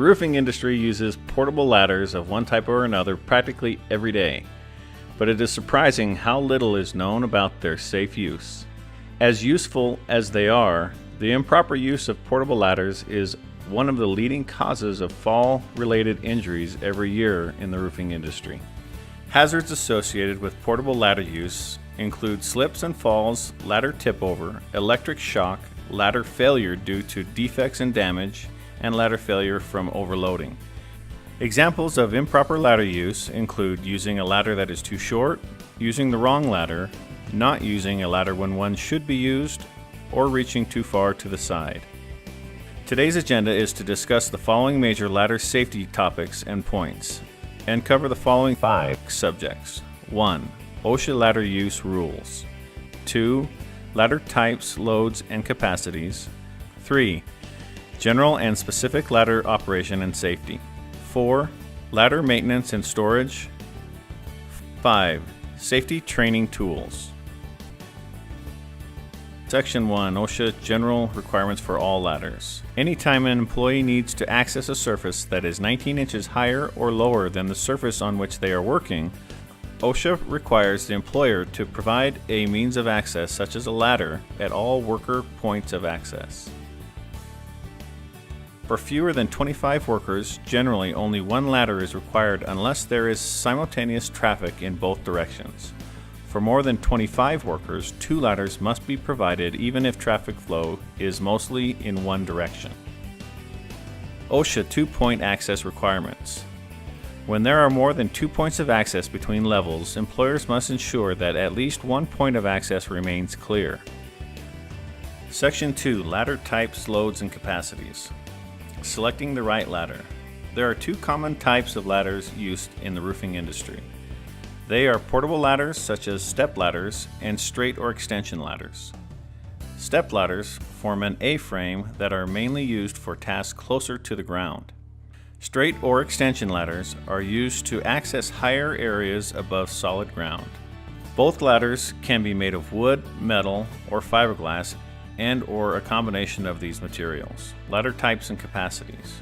The roofing industry uses portable ladders of one type or another practically every day, but it is surprising how little is known about their safe use. As useful as they are, the improper use of portable ladders is one of the leading causes of fall-related injuries every year in the roofing industry. Hazards associated with portable ladder use include slips and falls, ladder tip-over, electric shock, ladder failure due to defects and damage, and ladder failure from overloading. Examples of improper ladder use include using a ladder that is too short, using the wrong ladder, not using a ladder when one should be used, or reaching too far to the side. Today's agenda is to discuss the following major ladder safety topics and points, and cover the following 5 subjects. 1. OSHA ladder use rules. 2. Ladder types, loads, and capacities. 3. General and specific ladder operation and safety. 4. Ladder maintenance and storage. 5. Safety training tools. Section 1. OSHA General Requirements for all ladders. Anytime an employee needs to access a surface that is 19 inches higher or lower than the surface on which they are working, OSHA requires the employer to provide a means of access such as a ladder at all worker points of access. For fewer than 25 workers, generally only one ladder is required unless there is simultaneous traffic in both directions. For more than 25 workers, 2 ladders must be provided even if traffic flow is mostly in one direction. OSHA 2-point access requirements. When there are more than 2 points of access between levels, employers must ensure that at least one point of access remains clear. Section 2. Ladder types, loads, and capacities. Selecting the right ladder. There are 2 common types of ladders used in the roofing industry. They are portable ladders such as step ladders and straight or extension ladders. Step ladders form an A-frame that are mainly used for tasks closer to the ground. Straight or extension ladders are used to access higher areas above solid ground. Both ladders can be made of wood, metal, or fiberglass and/or a combination of these materials. Ladder types and capacities.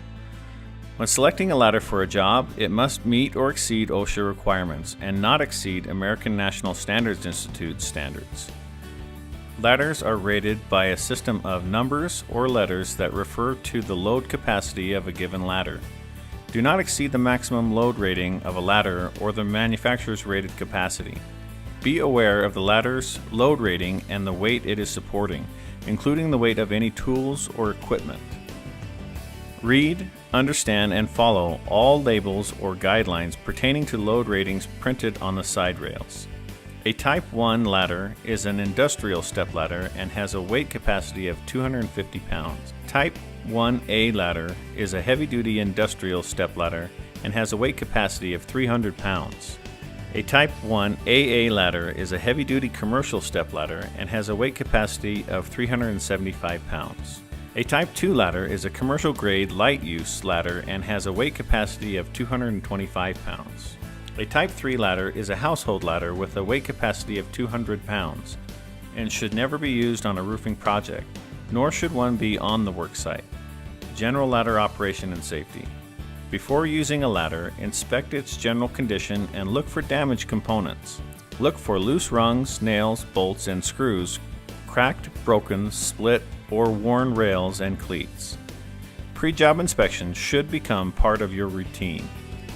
When selecting a ladder for a job, it must meet or exceed OSHA requirements and not exceed American National Standards Institute standards. Ladders are rated by a system of numbers or letters that refer to the load capacity of a given ladder. Do not exceed the maximum load rating of a ladder or the manufacturer's rated capacity. Be aware of the ladder's load rating and the weight it is supporting, including the weight of any tools or equipment. Read, understand, and follow all labels or guidelines pertaining to load ratings printed on the side rails. A Type 1 ladder is an industrial step ladder and has a weight capacity of 250 pounds. Type 1A ladder is a heavy-duty industrial step ladder and has a weight capacity of 300 pounds. A Type 1 AA ladder is a heavy-duty commercial step ladder and has a weight capacity of 375 pounds. A Type 2 ladder is a commercial-grade light-use ladder and has a weight capacity of 225 pounds. A Type 3 ladder is a household ladder with a weight capacity of 200 pounds and should never be used on a roofing project, nor should one be on the work site. General ladder operation and safety. Before using a ladder, inspect its general condition and look for damaged components. Look for loose rungs, nails, bolts, and screws, cracked, broken, split, or worn rails and cleats. Pre-job inspection should become part of your routine.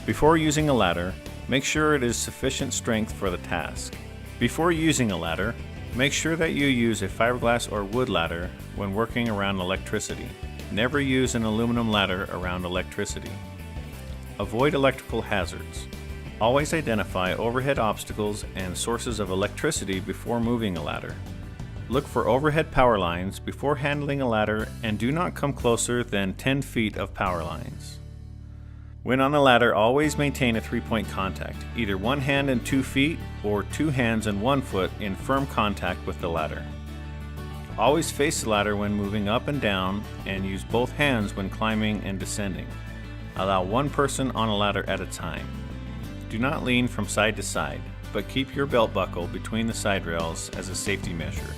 Before using a ladder, make sure it is sufficient strength for the task. Before using a ladder, make sure that you use a fiberglass or wood ladder when working around electricity. Never use an aluminum ladder around electricity. Avoid electrical hazards. Always identify overhead obstacles and sources of electricity before moving a ladder. Look for overhead power lines before handling a ladder and do not come closer than 10 feet of power lines. When on a ladder, always maintain a 3-point contact, either one hand and 2 feet or 2 hands and 1 foot in firm contact with the ladder. Always face the ladder when moving up and down and use both hands when climbing and descending. Allow one person on a ladder at a time. Do not lean from side to side, but keep your belt buckle between the side rails as a safety measure.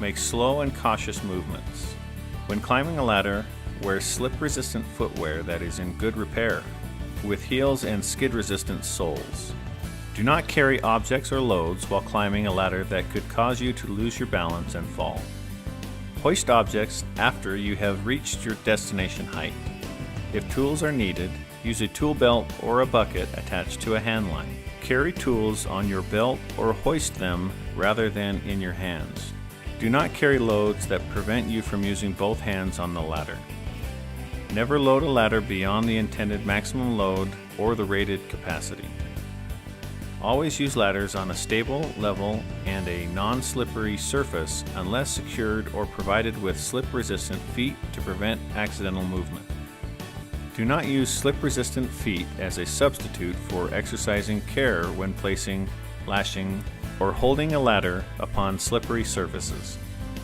Make slow and cautious movements. When climbing a ladder, Wear slip-resistant footwear that is in good repair, with heels and skid-resistant soles. Do not carry objects or loads while climbing a ladder that could cause you to lose your balance and fall. Hoist objects after you have reached your destination height. If tools are needed, use a tool belt or a bucket attached to a handline. Carry tools on your belt or hoist them rather than in your hands. Do not carry loads that prevent you from using both hands on the ladder. Never load a ladder beyond the intended maximum load or the rated capacity. Always use ladders on a stable, level, and a non-slippery surface unless secured or provided with slip-resistant feet to prevent accidental movement. Do not use slip-resistant feet as a substitute for exercising care when placing, lashing, or holding a ladder upon slippery surfaces.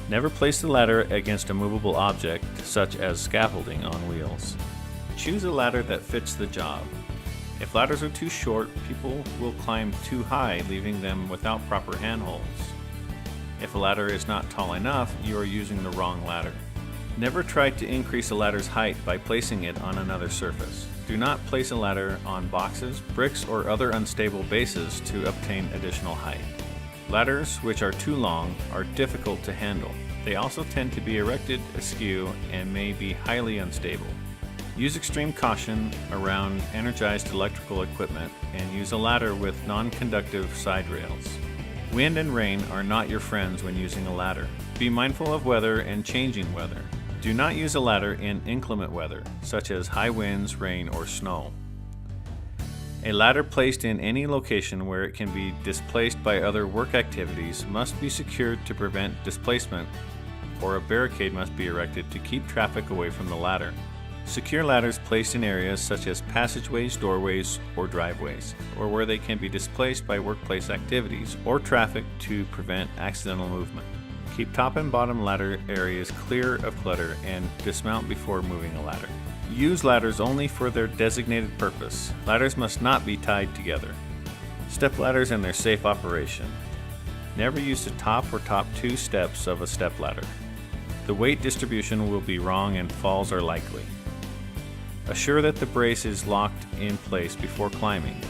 Never place the ladder against a movable object, such as scaffolding on wheels. Choose a ladder that fits the job. If ladders are too short, people will climb too high, leaving them without proper handholds. If a ladder is not tall enough, you are using the wrong ladder. Never try to increase a ladder's height by placing it on another surface. Do not place a ladder on boxes, bricks, or other unstable bases to obtain additional height. Ladders which are too long are difficult to handle. They also tend to be erected askew and may be highly unstable. Use extreme caution around energized electrical equipment and use a ladder with non-conductive side rails. Wind and rain are not your friends when using a ladder. Be mindful of weather and changing weather. Do not use a ladder in inclement weather, such as high winds, rain, or snow. A ladder placed in any location where it can be displaced by other work activities must be secured to prevent displacement, or a barricade must be erected to keep traffic away from the ladder. Secure ladders placed in areas such as passageways, doorways, or driveways, or where they can be displaced by workplace activities or traffic to prevent accidental movement. Keep top and bottom ladder areas clear of clutter and dismount before moving a ladder. Use ladders only for their designated purpose. Ladders must not be tied together. Step ladders and their safe operation. Never use the top or top two steps of a step ladder. The weight distribution will be wrong and falls are likely. Assure that the brace is locked in place before climbing.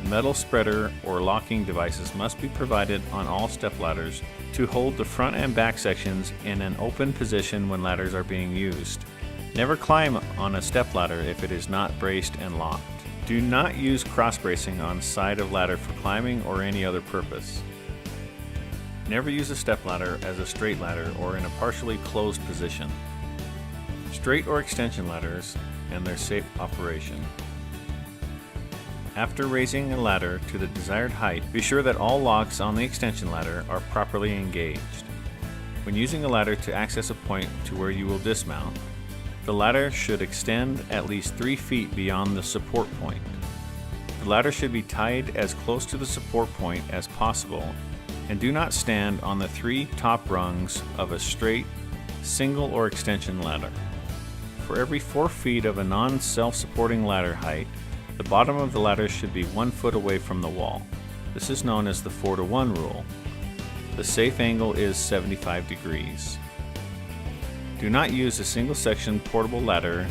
Metal spreader or locking devices must be provided on all step ladders to hold the front and back sections in an open position when ladders are being used. Never climb on a step ladder if it is not braced and locked. Do not use cross bracing on side of ladder for climbing or any other purpose. Never use a step ladder as a straight ladder or in a partially closed position. Straight or extension ladders and their safe operation. After raising a ladder to the desired height, be sure that all locks on the extension ladder are properly engaged. When using a ladder to access a point to where you will dismount, the ladder should extend at least 3 feet beyond the support point. The ladder should be tied as close to the support point as possible, and do not stand on the 3 top rungs of a straight, single, or extension ladder. For every 4 feet of a non-self-supporting ladder height, the bottom of the ladder should be 1 foot away from the wall. This is known as the 4-to-1 rule. The safe angle is 75 degrees. Do not use a single section portable ladder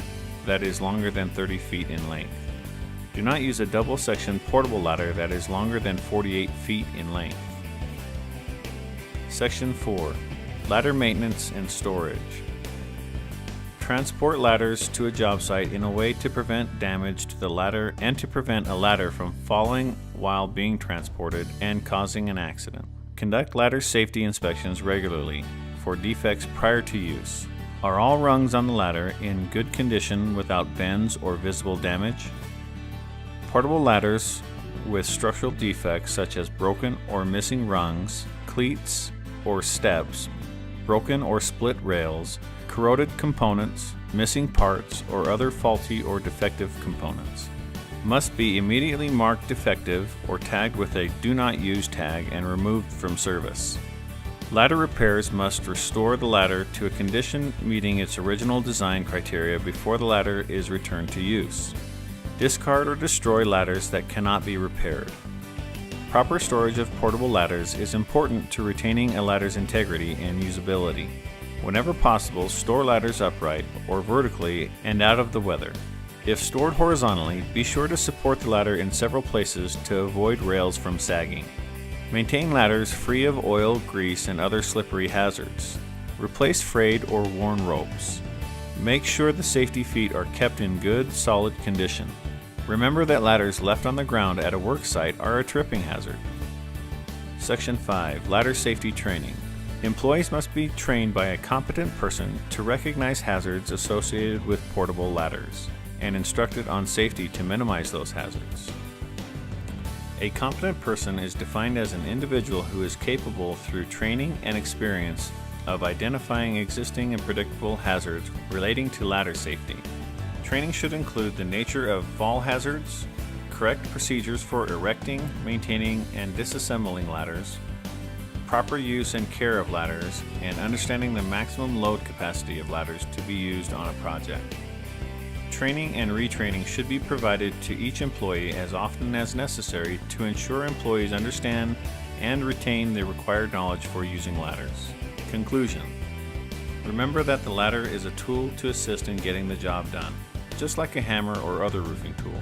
that is longer than 30 feet in length. Do not use a double section portable ladder that is longer than 48 feet in length. Section 4. Ladder maintenance and storage. Transport ladders to a job site in a way to prevent damage to the ladder and to prevent a ladder from falling while being transported and causing an accident. Conduct ladder safety inspections regularly for defects prior to use. Are all rungs on the ladder in good condition without bends or visible damage? Portable ladders with structural defects such as broken or missing rungs, cleats or steps, broken or split rails, corroded components, missing parts, or other faulty or defective components must be immediately marked defective or tagged with a Do Not Use tag and removed from service. Ladder repairs must restore the ladder to a condition meeting its original design criteria before the ladder is returned to use. Discard or destroy ladders that cannot be repaired. Proper storage of portable ladders is important to retaining a ladder's integrity and usability. Whenever possible, store ladders upright or vertically and out of the weather. If stored horizontally, be sure to support the ladder in several places to avoid rails from sagging. Maintain ladders free of oil, grease, and other slippery hazards. Replace frayed or worn ropes. Make sure the safety feet are kept in good, solid condition. Remember that ladders left on the ground at a work site are a tripping hazard. Section 5. Ladder Safety Training. Employees must be trained by a competent person to recognize hazards associated with portable ladders and instructed on safety to minimize those hazards. A competent person is defined as an individual who is capable through training and experience of identifying existing and predictable hazards relating to ladder safety. Training should include the nature of fall hazards, correct procedures for erecting, maintaining, and disassembling ladders, proper use and care of ladders, and understanding the maximum load capacity of ladders to be used on a project. Training and retraining should be provided to each employee as often as necessary to ensure employees understand and retain the required knowledge for using ladders. Conclusion. Remember that the ladder is a tool to assist in getting the job done, just like a hammer or other roofing tool.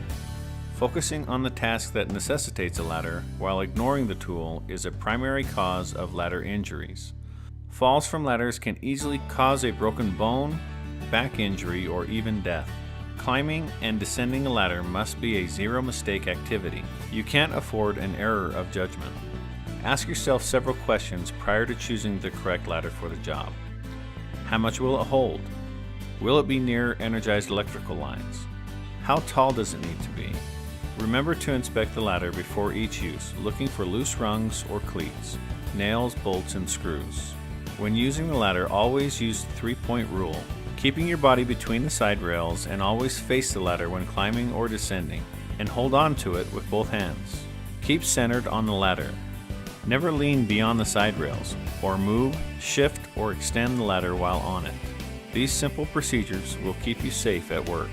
Focusing on the task that necessitates a ladder while ignoring the tool is a primary cause of ladder injuries. Falls from ladders can easily cause a broken bone, back injury, or even death. Climbing and descending a ladder must be a zero-mistake activity. You can't afford an error of judgment. Ask yourself several questions prior to choosing the correct ladder for the job. How much will it hold? Will it be near energized electrical lines? How tall does it need to be? Remember to inspect the ladder before each use, looking for loose rungs or cleats, nails, bolts, and screws. When using the ladder, always use the 3-point rule, keeping your body between the side rails, and always face the ladder when climbing or descending, and hold on to it with both hands. Keep centered on the ladder. Never lean beyond the side rails, or move, shift, or extend the ladder while on it. These simple procedures will keep you safe at work.